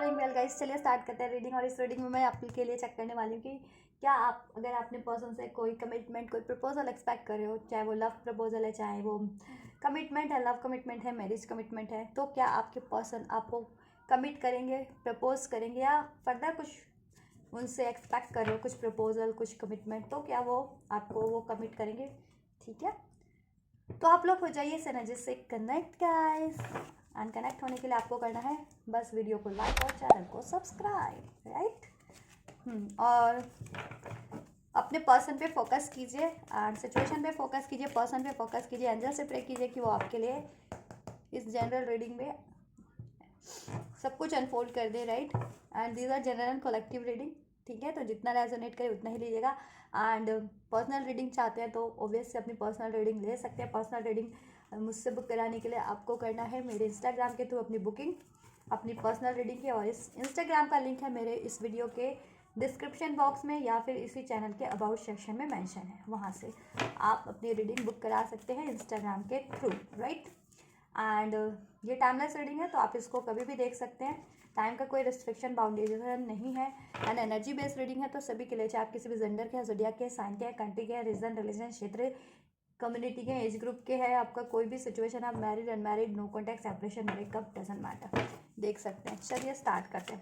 Morning. Well guys, चलिए start करते हैं रीडिंग। और इस रीडिंग में मैं आपके लिए चेक करने वाली हूँ कि क्या आप, अगर आपने पर्सन से कोई कमिटमेंट, कोई प्रपोजल एक्सपेक्ट कर रहे हो, चाहे वो लव प्रपोजल है, चाहे वो कमिटमेंट है, लव कमिटमेंट है, मैरिज कमिटमेंट है, तो क्या आपके पर्सन आपको कमिट करेंगे, प्रपोज करेंगे, या फर्दर कुछ उनसे एक्सपेक्ट कर रहे हो, कुछ प्रपोजल, कुछ कमिटमेंट, तो क्या वो आपको वो कमिट करेंगे। ठीक है, तो आप लोग हो जाइए एनर्जी से कनेक्ट गाइस। एंड कनेक्ट होने के लिए आपको करना है बस वीडियो को लाइक और चैनल को सब्सक्राइब, राइट। और अपने पर्सन पे फोकस कीजिए एंड सिचुएशन पे फोकस कीजिए, पर्सन पे फोकस कीजिए, एंजल से प्रे कीजिए कि वो आपके लिए इस जनरल रीडिंग में सब कुछ अनफोल्ड कर दे, right. And these are general and collective reading, ठीक है। तो जितना रेजोनेट करे उतना ही लीजिएगा। एंड पर्सनल रीडिंग चाहते हैं तो ऑब्वियसली अपनी पर्सनल रीडिंग ले सकते हैं। पर्सनल रीडिंग मुझसे बुक कराने के लिए आपको करना है मेरे इंस्टाग्राम के थ्रू अपनी बुकिंग, अपनी पर्सनल रीडिंग की। और इस इंस्टाग्राम का लिंक है मेरे इस वीडियो के डिस्क्रिप्शन बॉक्स में, या फिर इसी चैनल के अबाउट सेक्शन में मेंशन है, वहाँ से आप अपनी रीडिंग बुक करा सकते हैं इंस्टाग्राम के थ्रू, राइट। एंड ये टाइमलेस रीडिंग है तो आप इसको कभी भी देख सकते हैं, टाइम का कोई रिस्ट्रिक्शन बाउंडेशन नहीं है। एंड एनर्जी बेस्ड रीडिंग है तो सभी के लिए, चाहे आप किसी भी जेंडर के हैं, ज़ोडिएक के, साइन के, कंट्री के, रीजन, रिलीजन, क्षेत्र, कम्युनिटी के, एज ग्रुप के हैं, आपका कोई भी सिचुएशन, आप married, unmarried, no contact, separation, breakup, doesn't matter, देख सकते हैं। चलिए स्टार्ट करते हैं।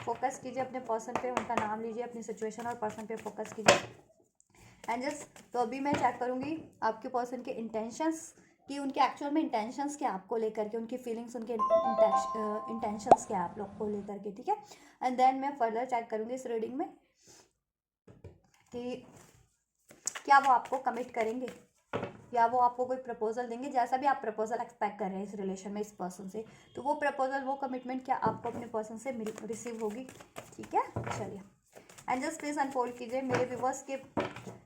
फोकस कीजिए अपने पर्सन पे, उनका नाम लीजिए, अपनी सिचुएशन और पर्सन पे फोकस कीजिए। एंड जस्ट तो अभी मैं चेक करूँगी आपके पर्सन के इंटेंशंस, कि उनके एक्चुअल में इंटेंशंस क्या आपको लेकर के, उनकी फीलिंग्स, उनके इंटेंशंस क्या आप लोग को लेकर के, ठीक है। एंड देन मैं फर्दर चेक करूँगी इस रीडिंग में कि क्या वो आपको कमिट करेंगे, या वो आपको कोई प्रपोजल देंगे। जैसा भी आप प्रपोजल एक्सपेक्ट कर रहे हैं इस रिलेशन में, इस पर्सन से, तो वो प्रपोजल, वो कमिटमेंट क्या आपको अपने पर्सन से रिसीव होगी, ठीक है। चलिए एंड जस्ट प्लीज अनफोल्ड कीजिए मेरे व्यूवर्स के,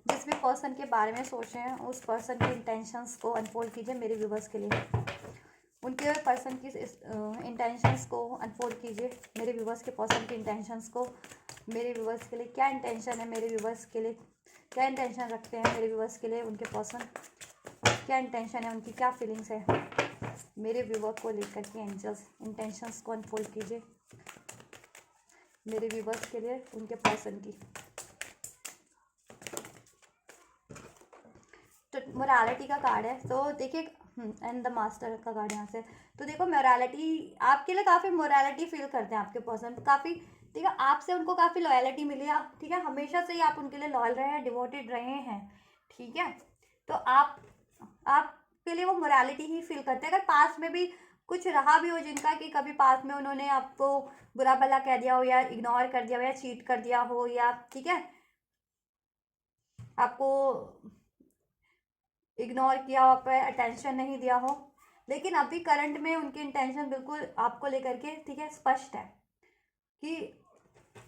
जिस भी पर्सन के बारे में सोच रहे हैं उस पर्सन के इंटेंशंस को अनफोल्ड कीजिए मेरे व्यूवर्स के लिए। उनके पर्सन की इंटेंशंस को अनफोल्ड कीजिए मेरे व्यूवर्स के पर्सन के इंटेंशंस को। मेरे व्यूवर्स के लिए क्या इंटेंशन है, मेरे व्यूवर्स के लिए क्या इंटेंशन रखते हैं मेरे व्यूवर्स के लिए उनके पर्सन, क्या इंटेंशन है, उनकी क्या फीलिंग्स है मेरे व्यूवर को लेकर के। एंजल्स इंटेंशंस को अनफोल्ड कीजिए मेरे व्यूवर्स के लिए उनके पर्सन की। तो मोरालिटी का कार्ड है, तो देखिए, एंड द मास्टर का कार्ड यहाँ से। तो देखो मोरालिटी आपके लिए, काफ़ी मोरालिटी फील करते हैं आपके पर्सन, काफ़ी, ठीक है। आपसे उनको काफ़ी लॉयलिटी मिली है, ठीक है। हमेशा से ही आप उनके लिए लॉयल रहे हैं, डिवोटेड रहे हैं, ठीक है। तो आपके लिए वो मोरालिटी ही फील करते हैं। अगर पास में भी कुछ रहा भी हो जिनका, कि कभी पास में उन्होंने आपको बुरा भला कह दिया हो, या इग्नोर कर दिया हो, या चीट कर दिया हो, या ठीक है आपको इग्नोर किया हो, आप पे अटेंशन नहीं दिया हो, लेकिन अभी करंट में उनकी इंटेंशन बिल्कुल आपको लेकर के, ठीक है, स्पष्ट है कि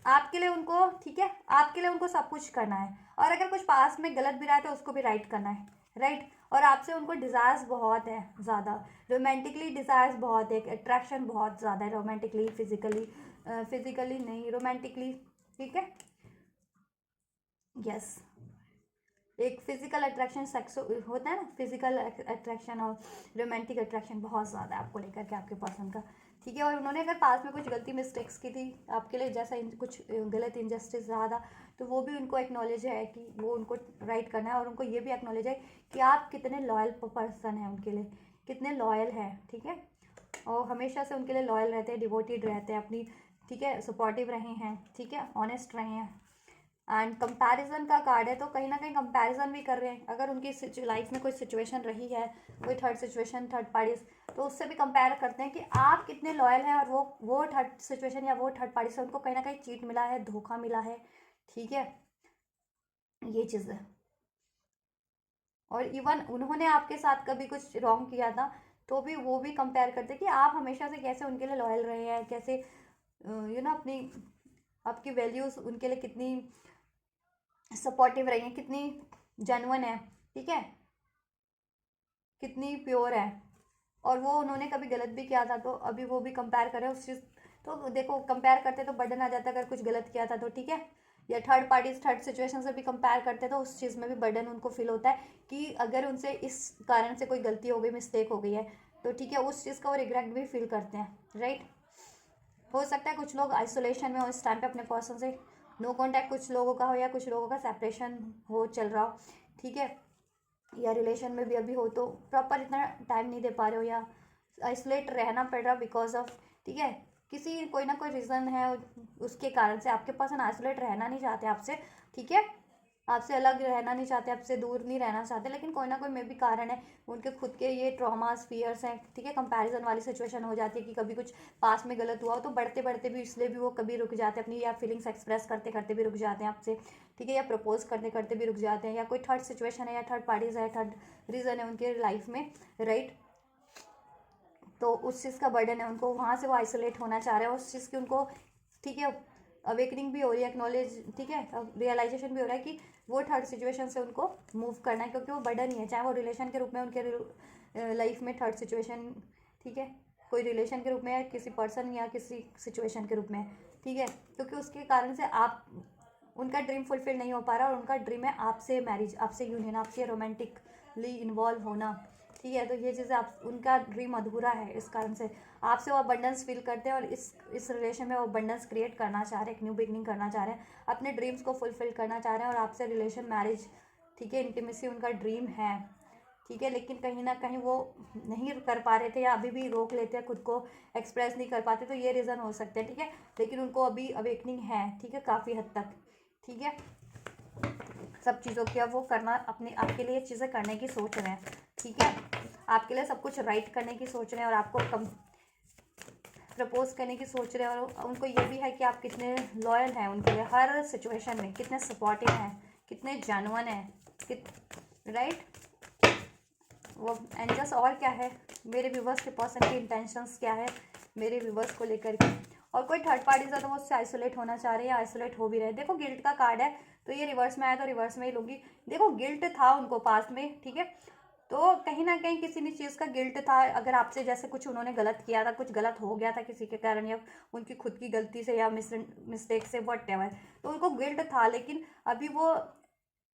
आपके लिए उनको, ठीक है, आपके लिए उनको सब कुछ करना है। और अगर कुछ पास में गलत भी रहा है तो उसको भी राइट करना है, राइट। और आपसे उनको डिज़ायर्स बहुत है, ज़्यादा रोमांटिकली डिज़ायर्स बहुत है, अट्रैक्शन बहुत ज़्यादा है, रोमांटिकली, फिजिकली नहीं, रोमांटिकली, ठीक है। यस, एक फिजिकल अट्रैक्शन, सेक्स होता है ना, फिजिकल अट्रैक्शन और रोमांटिक अट्रैक्शन बहुत ज़्यादा है आपको लेकर के आपके पर्सन का, ठीक है। और उन्होंने अगर पास में कुछ गलती मिस्टेक्स की थी आपके लिए, जैसा कुछ गलत इनजस्टिस रहा था, तो वो भी उनको एक्नॉलेज है कि वो उनको राइट करना है। और उनको ये भी एक्नॉलेज है कि आप कितने लॉयल पर्सन हैं उनके लिए, कितने लॉयल हैं, ठीक है। और हमेशा से उनके लिए लॉयल रहते हैं, डिवोटेड रहते हैं अपनी, ठीक है, सपोर्टिव रहे हैं, ठीक है, ऑनेस्ट रहे हैं। एंड कंपैरिजन का कार्ड है, तो कहीं ना कहीं कंपैरिजन भी कर रहे हैं। अगर उनकी लाइफ में कोई सिचुएशन रही है, कोई थर्ड सिचुएशन, थर्ड पार्टी, तो उससे भी कंपेयर करते हैं कि आप कितने लॉयल हैं, और वो थर्ड सिचुएशन या वो थर्ड पार्टी से उनको कहीं ना कहीं चीट मिला है, धोखा मिला है, ठीक है, ये चीज़ है। और इवन उन्होंने आपके साथ कभी कुछ रॉन्ग किया था तो भी वो भी कंपेयर करते हैं कि आप हमेशा से कैसे उनके लिए लॉयल रहे हैं, कैसे अपनी, आपकी वैल्यूज़ उनके लिए कितनी सपोर्टिव रही है, कितनी जेन्युइन है, ठीक है, कितनी प्योर है। और वो उन्होंने कभी गलत भी किया था तो अभी वो भी कंपेयर करें उस चीज़, तो देखो कंपेयर करते तो बर्डन आ जाता अगर कुछ गलत किया था तो, ठीक है। या थर्ड पार्टी, थर्ड सिचुएशन से भी कंपेयर करते तो उस चीज़ में भी बर्डन उनको फील होता है कि अगर उनसे इस कारण से कोई गलती हो गई, मिस्टेक हो गई है, तो ठीक है, उस चीज़ का वो रिग्रेट भी फील करते हैं, राइट। हो सकता है कुछ लोग आइसोलेशन में हो इस टाइम पे अपने पर्सन से, नो कांटेक्ट कुछ लोगों का हो, या कुछ लोगों का सेपरेशन हो चल रहा हो, ठीक है, या रिलेशन में भी अभी हो तो प्रॉपर इतना टाइम नहीं दे पा रहे हो, या आइसोलेट रहना पड़ रहा बिकॉज ऑफ, ठीक है, किसी कोई ना कोई रीज़न है उसके कारण से आपके पर्सन आइसोलेट रहना नहीं चाहते आपसे, ठीक है, आपसे अलग रहना नहीं चाहते, आपसे दूर नहीं रहना चाहते, लेकिन कोई ना कोई मे भी कारण है, उनके खुद के ये ट्रॉमास फियर्स हैं, ठीक है, कंपैरिजन वाली सिचुएशन हो जाती है कि कभी कुछ पास में गलत हुआ हो तो बढ़ते बढ़ते भी इसलिए भी वो कभी रुक जाते हैं अपनी, या फीलिंग्स एक्सप्रेस करते करते भी रुक जाते हैं आपसे, ठीक है, या प्रपोज करते करते भी रुक जाते हैं, या कोई थर्ड सिचुएशन है या थर्ड पार्टीज है, थर्ड रीज़न है उनके लाइफ में, राइट, तो उस चीज़ का बर्डन है उनको, वहाँ से वो आइसोलेट होना चाह रहे हैं उस चीज़ की उनको, ठीक है, अवेकनिंग भी हो रही है, एक्नॉलेज, ठीक है, रियलाइजेशन भी हो रहा है कि वो थर्ड सिचुएशन से उनको मूव करना है, क्योंकि वो बर्डन ही है, चाहे वो रिलेशन के रूप में उनके लाइफ में थर्ड सिचुएशन, ठीक है, कोई रिलेशन के रूप में या किसी पर्सन या किसी सिचुएशन के रूप में, ठीक है, क्योंकि उसके कारण से आप उनका ड्रीम फुलफिल नहीं हो पा रहा, और उनका ड्रीम है आपसे मैरिज, आपसे यूनियन, आपसे रोमांटिकली इन्वॉल्व होना, ठीक है, तो ये चीज़ें आप उनका ड्रीम अधूरा है, इस कारण से आपसे वो अबंडेंस फील करते हैं, और इस रिलेशन में वो अबंडेंस क्रिएट करना चाह रहे हैं, एक न्यू बिगनिंग करना चाह रहे हैं, अपने ड्रीम्स को फुलफिल करना चाह रहे हैं, और आपसे रिलेशन, मैरिज, ठीक है, इंटीमेसी उनका ड्रीम है, ठीक है, लेकिन कहीं ना कहीं वो नहीं कर पा रहे थे, या अभी भी रोक लेते हैं खुद को, एक्सप्रेस नहीं कर पाते, तो ये रीज़न हो सकते हैं, ठीक है, लेकिन उनको अभी अवेकनिंग है, ठीक है, काफ़ी हद तक, ठीक है, सब चीज़ों की अब वो करना अपने आपके लिए चीज़ें करने की सोच रहे हैं, ठीक है, आपके लिए सब कुछ राइट करने की सोच रहे हैं, और आपको कम प्रपोज करने की सोच रहे हैं, और उनको ये भी है कि आप कितने लॉयल हैं उनके लिए हर सिचुएशन में, कितने सपोर्टिव हैं, कितने जेन्युइन हैं, राइट, वो एंजल्स, और क्या है मेरे व्यूवर्स के पर्सन के इंटेंशंस क्या है मेरे व्यूवर्स को लेकर के, और कोई थर्ड पार्टीज है तो वो उससे आइसोलेट होना चाह रहे हैं, या आइसोलेट हो भी रहे, देखो गिल्ट का कार्ड है, तो ये रिवर्स में आया तो रिवर्स में ही लूँगी, देखो गिल्ट था उनको पास्ट में, ठीक है, तो कहीं ना कहीं किसी भी चीज़ का गिल्ट था, अगर आपसे जैसे कुछ उन्होंने गलत किया था, कुछ गलत हो गया था किसी के कारण, या उनकी खुद की गलती से, या मिस्टेक से, वट एवर, तो उनको गिल्ट था, लेकिन अभी वो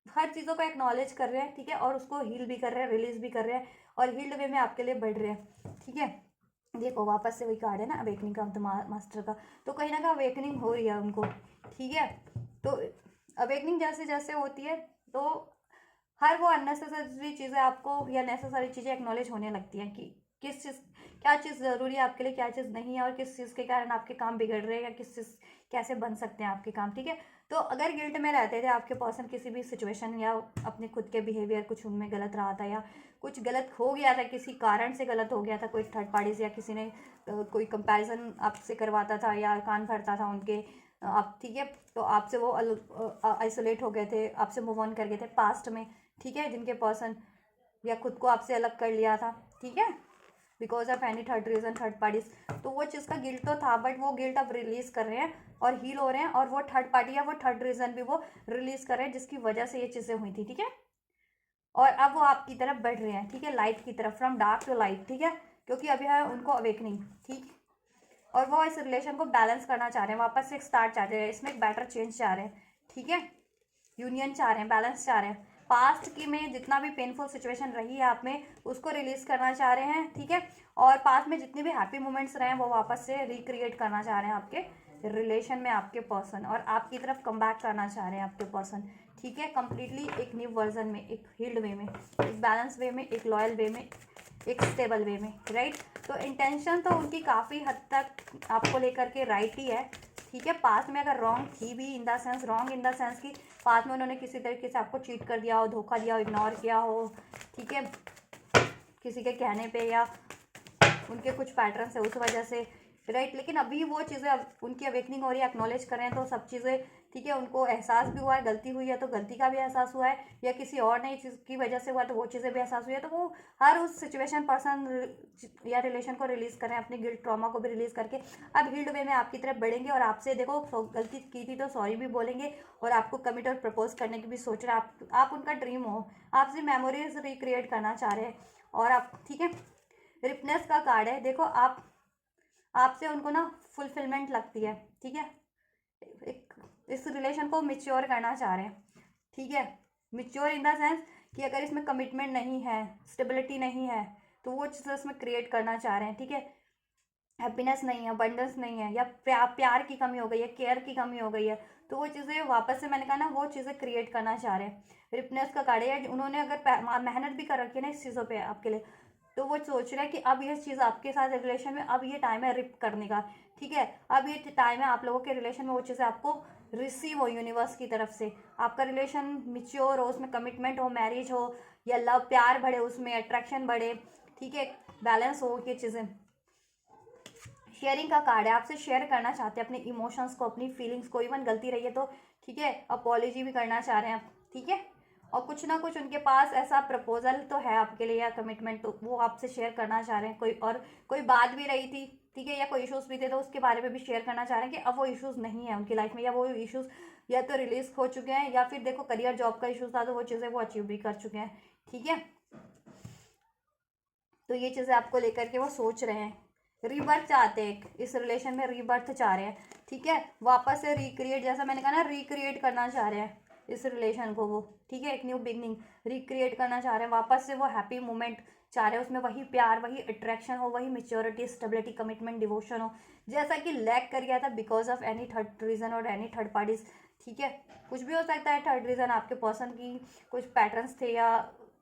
हर चीज़ों को एक्नॉलेज कर रहे हैं, ठीक है, और उसको हील भी कर रहे हैं, रिलीज भी कर रहे हैं, और हील्ड वे में आपके लिए बढ़ रहे हैं, ठीक है, देखो वापस से वही कार्ड है ना अवेकनिंग का, तो मास्टर का, तो कहीं ना कहीं अवेकनिंग हो रही है उनको, ठीक है, तो अवेकनिंग जैसे जैसे होती है तो हर वो अननेसेसरी चीज़ें आपको, या नेसेसरी चीज़ें एक्नॉलेज होने लगती हैं कि किस चीज़, क्या चीज़ ज़रूरी है आपके लिए, क्या चीज़ नहीं है, और किस चीज़ के कारण आपके काम बिगड़ रहे हैं, या किस चीज़ कैसे बन सकते हैं आपके काम, ठीक है, तो अगर गिल्ट में रहते थे आपके पर्सन किसी भी सिचुएशन या अपने खुद के बिहेवियर कुछ उनमें गलत रहा था, या कुछ गलत हो गया था, किसी कारण से गलत हो गया था, कोई थर्ड पार्टी से, या किसी ने कोई कंपैरिजन आपसे करवाता था, या कान भरता था उनके, आप, ठीक है, तो आपसे वो आइसोलेट हो गए थे, आपसे मूव ऑन कर गए थे पास्ट में, ठीक है, जिनके पर्सन, या खुद को आपसे अलग कर लिया था, ठीक है, because of any third reason, third parties, तो वो चीज़ का गिल्ट तो था, बट वो गिल्ट अब रिलीज कर रहे हैं और हील हो रहे हैं, और वो थर्ड पार्टी या वो थर्ड रीजन भी वो रिलीज कर रहे हैं जिसकी वजह से ये चीज़ें हुई थी, ठीक है, और अब वो आपकी तरफ बढ़ रहे हैं, ठीक है, लाइट की तरफ, फ्रॉम डार्क टू लाइट, ठीक है, क्योंकि अभी है उनको अवेकनिंग, ठीक, और वो इस रिलेशन को बैलेंस करना चाह रहे हैं, वापस से एक स्टार्ट चाह रहे हैं, इसमें एक बेटर चेंज चाह रहे हैं, ठीक है, यूनियन चाह रहे हैं, बैलेंस चाह रहे हैं, पास्ट की में जितना भी पेनफुल सिचुएशन रही है आप में उसको रिलीज करना चाह रहे हैं, ठीक है, और पास्ट में जितने भी हैप्पी मोमेंट्स रहे हैं वो वापस से रिक्रिएट करना चाह रहे हैं आपके रिलेशन में, आपके पर्सन, और आपकी तरफ कम बैक करना चाह रहे हैं आपके पर्सन, ठीक है, कम्प्लीटली एक न्यू वर्जन में, एक हील्ड वे में, एक बैलेंस वे में, एक लॉयल वे में, एक स्टेबल वे में, राइट, तो इंटेंशन तो उनकी काफ़ी हद तक आपको लेकर के राइट ही है, ठीक है, पास्ट में अगर रॉन्ग थी भी, in the sense wrong in the sense कि पास्ट में उन्होंने किसी तरीके से आपको चीट कर दिया हो, धोखा दिया हो, इग्नोर किया हो, ठीक है, किसी के कहने पे, या उनके कुछ पैटर्न है उस वजह से, राइट, लेकिन अभी वो चीज़ें उनकी अवेकनिंग हो रही है, एक्नॉलेज करें तो सब चीज़ें, ठीक है, उनको एहसास भी हुआ है, गलती हुई है तो गलती का भी एहसास हुआ है, या किसी और नई चीज़ की वजह से हुआ तो वो चीज़ें भी एहसास हुई है, तो वो हर उस सिचुएशन पर्सन या रिलेशन को रिलीज़ करें, अपने गिल्ट ट्रॉमा को भी रिलीज़ करके अब हील्ड वे में आपकी तरफ बढ़ेंगे, और आपसे देखो गलती की थी तो सॉरी भी बोलेंगे, और आपको कमिट और प्रपोज करने की भी सोच रहे हैं, आप उनका ड्रीम हो, आपसे मेमोरीज रिक्रिएट करना चाह रहे हैं, और आप, ठीक है, रिपनेस का कार्ड है, देखो आप, आपसे उनको ना फुलफिलमेंट लगती है, ठीक है, एक इस रिलेशन को मिच्योर करना चाह रहे हैं, ठीक है, मिच्योर इन द सेंस कि अगर इसमें कमिटमेंट नहीं है, स्टेबिलिटी नहीं है, तो वो चीज़ इसमें क्रिएट करना चाह रहे हैं, ठीक है, हैप्पीनेस नहीं है, अबंडेंस नहीं है, या प्यार की कमी हो गई है, केयर की कमी हो गई है, तो वो चीज़ें वापस से, मैंने कहा ना, वो चीज़ें क्रिएट करना चाह रहे हैं। रिपनेस का कार्ड है, उन्होंने अगर मेहनत भी कर रखी है ना इस चीज़ों पे आपके लिए, तो वो सोच रहे हैं कि अब ये चीज़ आपके साथ रिलेशन में, अब ये टाइम है रिप करने का। ठीक है, अब ये टाइम है आप लोगों के रिलेशन में वो चीज़ें आपको रिसीव हो यूनिवर्स की तरफ से, आपका रिलेशन मिच्योर हो, उसमें कमिटमेंट हो, मैरिज हो, या लव प्यार बढ़े, उसमें अट्रैक्शन बढ़े। ठीक है, बैलेंस हो ये चीज़ें। शेयरिंग का कार्ड है, आपसे शेयर करना चाहते हैं अपने इमोशंस को, अपनी फीलिंग्स को, इवन गलती रही है तो ठीक है, अपॉलॉजी भी करना चाह रहे हैं आप। ठीक है, और कुछ ना कुछ उनके पास ऐसा प्रपोजल तो है आपके लिए, या कमिटमेंट, तो वो आपसे शेयर करना चाह रहे हैं। कोई और कोई बात भी रही थी, ठीक है, या कोई इश्यूज भी थे, तो उसके बारे में भी शेयर करना चाह रहे हैं कि अब वो इश्यूज नहीं है उनकी लाइफ में, या वो इश्यूज या तो रिलीज हो चुके हैं, या फिर देखो करियर जॉब का इशूज था तो वो चीज़ें वो अचीव भी कर चुके हैं। ठीक है, तो ये चीज़ें आपको लेकर के वो सोच रहे हैं, रीबर्थ चाहते हैं, इस रिलेशन में रीबर्थ चाह रहे हैं। ठीक है, वापस से रिक्रिएट, जैसा मैंने कहा ना, रिक्रिएट करना चाह रहे हैं इस रिलेशन को वो। ठीक है, एक न्यू बिगनिंग रिक्रिएट करना चाह रहे हैं, वापस से वो हैप्पी मोमेंट चाह रहे हैं, उसमें वही प्यार, वही अट्रैक्शन हो, वही मेच्योरिटी, स्टेबिलिटी, कमिटमेंट, डिवोशन हो, जैसा कि लैक कर गया था because of any third reason और एनी थर्ड पार्टीज। ठीक है, कुछ भी हो सकता है थर्ड रीजन, आपके पर्सन की कुछ पैटर्न्स थे, या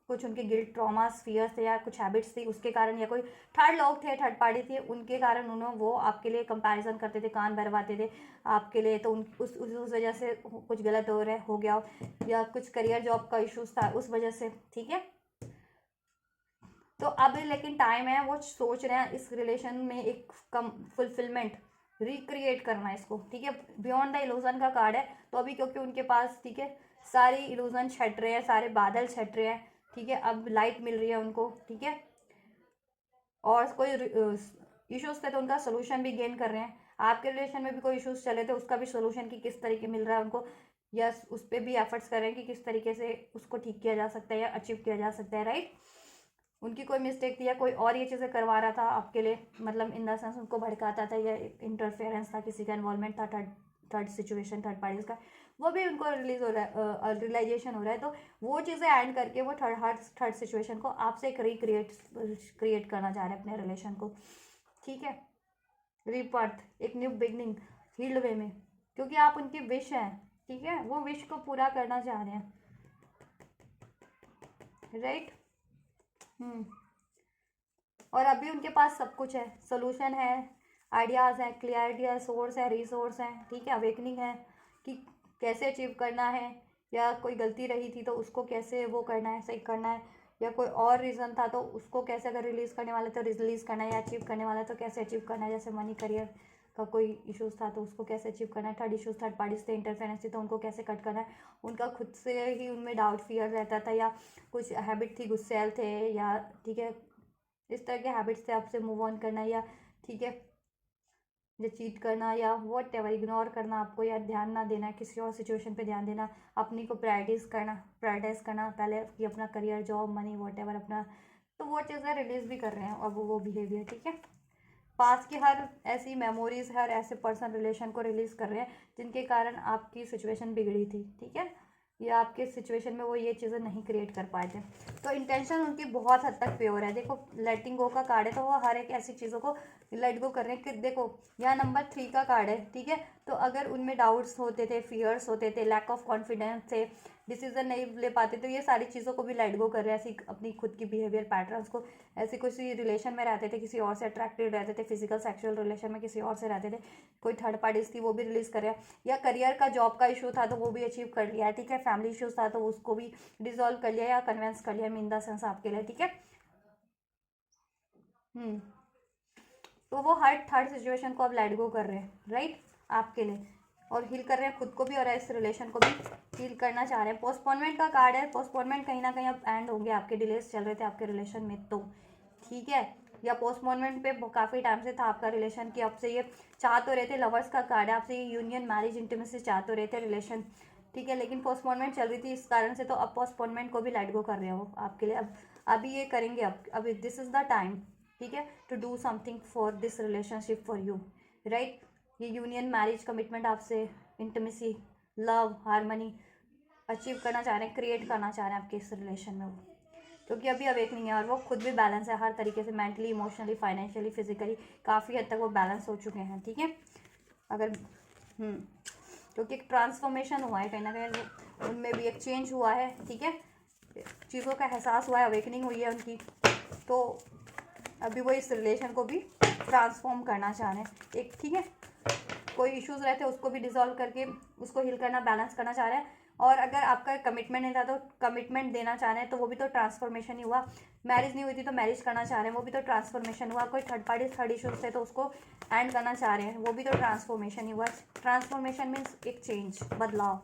कुछ उनके गिल्ट, ट्रॉमास, फियर्स थे, या कुछ हैबिट्स थी उसके कारण, या कोई थर्ड लोग थे, थर्ड पार्टी थे, उनके कारण उन्होंने वो आपके लिए कंपैरिजन करते थे, कान भरवाते थे आपके लिए, तो उस वजह से कुछ गलत हो गया, या कुछ करियर जॉब का इश्यूज था उस वजह से। ठीक है, तो अब लेकिन टाइम है, वो सोच रहे हैं इस रिलेशन में एक कम फुलफिलमेंट रिक्रिएट करना है इसको। ठीक है, बियॉन्ड द इल्यूजन का कार्ड है, तो अभी क्योंकि उनके पास, ठीक है, सारी इल्यूजन छट रहे हैं, सारे बादल छट रहे हैं। ठीक है, अब लाइट मिल रही है उनको। ठीक है, और कोई इश्यूज थे तो उनका सोल्यूशन भी गेन कर रहे हैं। आपके रिलेशन में भी कोई इश्यूज चले थे, उसका भी सोल्यूशन की किस तरीके मिल रहा है उनको, या उस पर भी एफर्ट्स कर रहे हैं कि किस तरीके से उसको ठीक किया जा सकता है या अचीव किया जा सकता है। राइट, उनकी कोई मिस्टेक थी, या कोई और ये चीज़ें करवा रहा था आपके लिए, मतलब इन द सेंस उनको भड़काता था, या इंटरफेरेंस था, किसी का इन्वॉल्वमेंट था, third third situation, third parties का, वो भी उनको रिलीज हो रहा है, रियलाइजेशन हो रहा है। तो वो चीज़ें ऐड करके वो थर्ड सिचुएशन को आपसे एक क्रिएट करना चाह रहे हैं अपने रिलेशन को। ठीक है, रीबर्थ, एक न्यू बिगनिंग, हील्ड वे में, क्योंकि आप उनकी विश हैं। ठीक है, वो विश को पूरा करना चाह रहे हैं। राइट, और अभी उनके पास सब कुछ है, सोल्यूशन है, आइडियाज़ हैं, क्लियरिटी है, सोर्स है, रिसोर्स हैं। ठीक है, अवेकनिंग है कि कैसे अचीव करना है, या कोई गलती रही थी तो उसको कैसे वो करना है, सही करना है, या कोई और रीज़न था तो उसको कैसे, अगर रिलीज़ करने वाले तो रिलीज़ करना है, या अचीव करने वाला है तो कैसे अचीव करना है। जैसे मनी करियर का कोई इश्यूज था तो उसको कैसे अचीव करना है, थर्ड इश्यूज, थर्ड पार्टीज थे, इंटरफेरेंस थी तो उनको कैसे कट करना है। उनका खुद से ही उनमें डाउट, फियर रहता था, या कुछ हैबिट थी, गुस्सैल थे, या ठीक है, इस तरह के हैबिट्स से आपसे मूव ऑन करना, या ठीक है, या चीट करना, या वॉट एवर, इग्नोर करना आपको, या ध्यान ना देना, किसी और सिचुएशन पे ध्यान देना, अपनी को प्रायोरिटाइज करना पहले कि अपना career, job, money, what ever अपना, तो वो चीज़ें रिलीज भी कर रहे हैं अब वो बिहेवियर। ठीक है, पास की हर ऐसी मेमोरीज, हर ऐसे पर्सन, रिलेशन को रिलीज कर रहे हैं जिनके कारण आपकी सिचुएशन बिगड़ी थी। ठीक है, या आपके सिचुएशन में वो ये चीज़ें नहीं क्रिएट कर पाए थे, तो इंटेंशन उनकी बहुत हद तक प्योर है। देखो, लेटिंग गो का कार्ड है, तो वो हर एक ऐसी चीज़ों को लेट गो कर रहे हैं कि देखो, यहाँ नंबर 3 का कार्ड है। ठीक है, तो अगर उनमें डाउट्स होते थे, फियर्स होते थे, लैक ऑफ कॉन्फिडेंस थे, डिसीजन नहीं ले पाते, तो ये सारी चीज़ों को भी लेट गो कर रहे हैं, ऐसी अपनी खुद की बिहेवियर पैटर्न्स को। ऐसे किसी रिलेशन में रहते थे, किसी और से अट्रैक्टेड रहते थे, फिजिकल सेक्सुअल रिलेशन में किसी और से रहते थे, कोई थर्ड पार्टीज थी वो भी रिलीज कर रहे हैं, या करियर का, जॉब का इशू था तो वो भी अचीव कर लिया है। ठीक है, फैमिली इशूज था तो उसको भी डिजोल्व कर लिया या कन्विंस कर लिया, इन द सेंस आपके लिए। ठीक है, हम्म, तो वो हर थर्ड सिचुएशन को अब लेट गो कर रहे हैं, राइट, आपके लिए, और हील कर रहे हैं खुद को भी और इस रिलेशन को भी हील करना चाह रहे हैं। पोस्टपोनमेंट का कार्ड है, पोस्टपोनमेंट कहीं ना कहीं अब एंड होंगे, आपके डिलेस चल रहे थे आपके रिलेशन में तो। ठीक है, या पोस्टपोनमेंट पे काफ़ी टाइम से था आपका रिलेशन, कि आपसे ये चाह तो रहे थे, लवर्स का कार्ड है, आपसे ये यूनियन, मैरिज, इंटीमेसी चाह तो रहे थे रिलेशन। ठीक है, लेकिन पोस्टपोनमेंट चल रही थी इस कारण से, तो अब पोस्टपोनमेंट को भी लेट गो कर रहे हो आपके लिए। अब अभी ये करेंगे, अब अभी दिस इज़ द टाइम। ठीक है, to do something for this relationship for you. Right, ये यूनियन, मैरिज, कमिटमेंट आपसे, इंटीमेसी, लव, हारमनी अचीव करना चाह रहे हैं, क्रिएट करना चाह रहे हैं आपके इस रिलेशन में वो। क्योंकि अभी अवेकनिंग है और वो खुद भी बैलेंस है हर तरीके से, मेंटली, इमोशनली, फाइनेंशियली, फिजिकली काफ़ी हद तक वो बैलेंस हो चुके हैं। ठीक है, अगर क्योंकि एक ट्रांसफॉर्मेशन हुआ है कहीं ना कहीं, उनमें भी एक चेंज हुआ है। ठीक है, चीज़ों का एहसास हुआ है, अवेकनिंग हुई है उनकी, तो अभी वो इस रिलेशन को भी ट्रांसफॉर्म करना चाह रहे हैं एक। ठीक है, कोई इश्यूज रहते हैं उसको भी डिसॉल्व करके उसको हील करना, बैलेंस करना चाह रहे हैं। और अगर आपका कमिटमेंट नहीं था तो कमिटमेंट देना चाह रहे हैं, तो वो भी तो ट्रांसफॉर्मेशन ही हुआ। मैरिज नहीं हुई थी तो मैरिज करना चाह रहे हैं, वो भी तो ट्रांसफॉर्मेशन हुआ। कोई थर्ड पार्टी, थर्ड इश्यूज थे तो उसको एंड करना चाह रहे हैं, वो भी तो ट्रांसफॉर्मेशन ही हुआ। ट्रांसफॉर्मेशन मीन्स एक चेंज, बदलाव।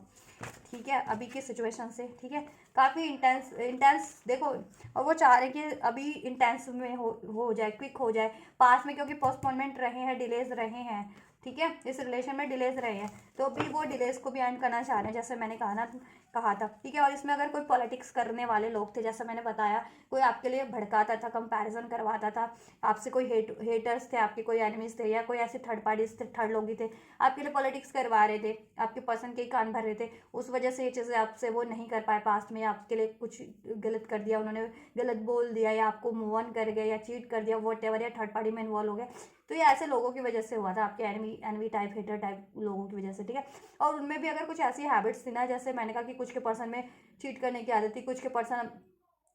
ठीक है, अभी की सिचुएशन से। ठीक है, काफ़ी इंटेंस देखो, और वो चाह रहे हैं कि अभी इंटेंस में हो जाए, क्विक हो जाए। पास में क्योंकि पोस्टपोनमेंट रहे हैं, डिलेज रहे हैं, ठीक है, इस रिलेशन में डिलेज रहे हैं, तो अभी वो डिलेज को भी एंड करना चाह रहे हैं, जैसे मैंने कहा था। ठीक है, और इसमें अगर कोई पॉलिटिक्स करने वाले लोग थे, जैसा मैंने बताया, कोई आपके लिए भड़काता था, कंपैरिजन करवाता था आपसे, कोई हेटर्स थे आपके, कोई एनिमीज थे, या कोई ऐसे थर्ड पार्टीज थे, थर्ड लोग ही थे आपके लिए पॉलिटिक्स करवा रहे थे, आपके पर्सन के ही कान भर रहे थे, उस वजह से ये चीज़ें आपसे वो नहीं कर पाए पास्ट में, आपके लिए कुछ गलत कर दिया उन्होंने, गलत बोल दिया, या आपको मूव ऑन कर गए, या चीट कर दिया, वॉट एवर, या थर्ड पार्टी में इन्वॉल्व हो गए। तो ये ऐसे लोगों की वजह से हुआ था, आपके एनवी टाइप, हेटर टाइप लोगों की वजह से। ठीक है, और उनमें भी अगर कुछ ऐसी हैबिट्स थी ना, जैसे मैंने कहा कि कुछ के पर्सन में चीट करने की आदत थी, कुछ के पर्सन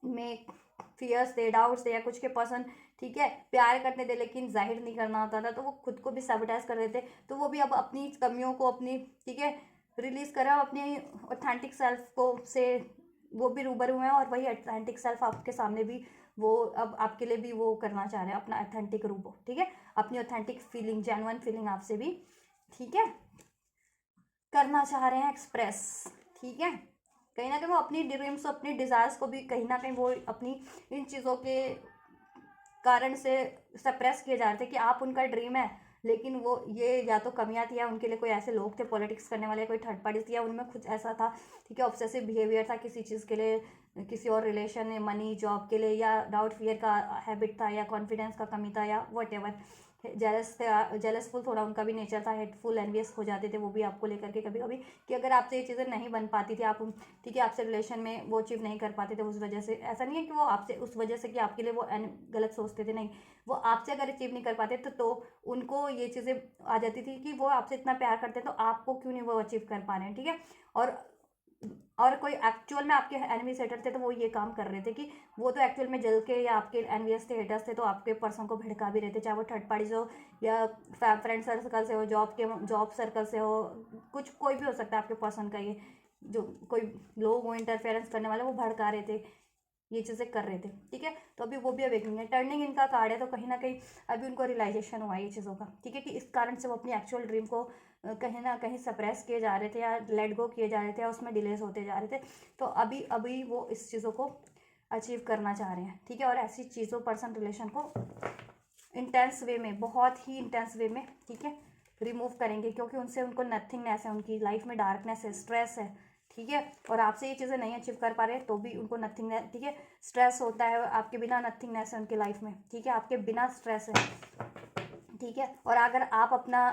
में फियर्स थे, डाउट्स थे, या कुछ के पर्सन, ठीक है, प्यार करते थे लेकिन जाहिर नहीं करना होता था, तो वो खुद को भी सैबोटाइज कर देते। तो वो भी अब अपनी कमियों को अपनी, ठीक है, रिलीज कर रहा है, अपनी ऑथेंटिक सेल्फ को से वो भी रूबरू हैं, और वही ऑथेंटिक सेल्फ आपके सामने भी वो अब आपके लिए भी वो करना चाह रहे हैं, अपना ऑथेंटिक रूप। ठीक है, अपनी ऑथेंटिक फीलिंग, जेन्युइन फीलिंग आपसे भी, ठीक है, करना चाह रहे हैं एक्सप्रेस। ठीक है, कहीं ना कहीं वो अपनी ड्रीम्स, अपनी डिज़ायर्स को भी कहीं ना कहीं वो अपनी इन चीज़ों के कारण से सप्रेस किए जा रहे थे कि आप उनका ड्रीम है, लेकिन वो ये या तो कमियां थी, या उनके लिए कोई ऐसे लोग थे पॉलिटिक्स करने वाले, कोई थर्ड पार्टी थी, या उनमें कुछ ऐसा था, ठीक है, ऑब्सेसिव बिहेवियर था किसी चीज़ के लिए, किसी और रिलेशन, मनी, जॉब के लिए, या डाउट फियर का हैबिट था, या कॉन्फिडेंस का कमी था, या वट एवर, जेलस थे, जेलसफुल थोड़ा उनका भी नेचर था, हेटफुल, एनवियस हो जाते थे वो भी आपको लेकर के कभी कभी, कि अगर आपसे ये चीज़ें नहीं बन पाती थी, आप, ठीक है, आपसे रिलेशन में वो अचीव नहीं कर पाते थे उस वजह से। ऐसा नहीं है कि वो आपसे उस वजह से कि आपके लिए वो गलत सोचते थे, नहीं, वो आपसे अगर अचीव नहीं कर पाते तो उनको ये चीज़ें आ जाती थी कि वो आपसे इतना प्यार करते हैं तो आपको क्यों नहीं वो अचीव कर पा रहे हैं। ठीक है, और कोई एक्चुअल में आपके एनवीएस हेटर थे तो वो ये काम कर रहे थे कि वो तो एक्चुअल में जल के, या आपके एनवीएस थे, हेटर्स थे, तो आपके पर्सन को भड़का भी रहे थे, चाहे वो थर्ड पार्टी से हो, या फ्रेंड सर्कल से हो, जॉब सर्कल से हो, कुछ कोई भी हो सकता है आपके पर्सन का, ये जो कोई लोग वो इंटरफेरेंस करने वाले वो भड़का रहे थे, ये चीज़ें कर रहे थे। ठीक है, तो अभी वो भी अवेकनिंग है, टर्निंग इनका कार्ड है, तो कहीं ना कहीं अभी उनको रियलाइजेशन हुआ ये चीज़ों का। ठीक है, कि इस कारण से वो अपनी एक्चुअल ड्रीम को कहीं ना कहीं सप्रेस किए जा रहे थे, या लेट गो किए जा रहे थे, या उसमें डिलेस होते जा रहे थे, तो अभी अभी वो इस चीज़ों को अचीव करना चाह रहे हैं। ठीक है, और ऐसी चीज़ों, पर्सन, रिलेशन को इंटेंस वे में, बहुत ही इंटेंस वे में, ठीक है, रिमूव करेंगे, क्योंकि उनसे उनको नथिंगनेस है, उनकी लाइफ में डार्कनेस है, स्ट्रेस है। ठीक है, और आपसे ये चीज़ें नहीं अचीव कर पा रहे तो भी उनको नथिंगनेस, ठीक है, स्ट्रेस होता है, आपके बिना नथिंगनेस है उनकी लाइफ में। ठीक है, आपके बिना स्ट्रेस है। ठीक है, और अगर आप अपना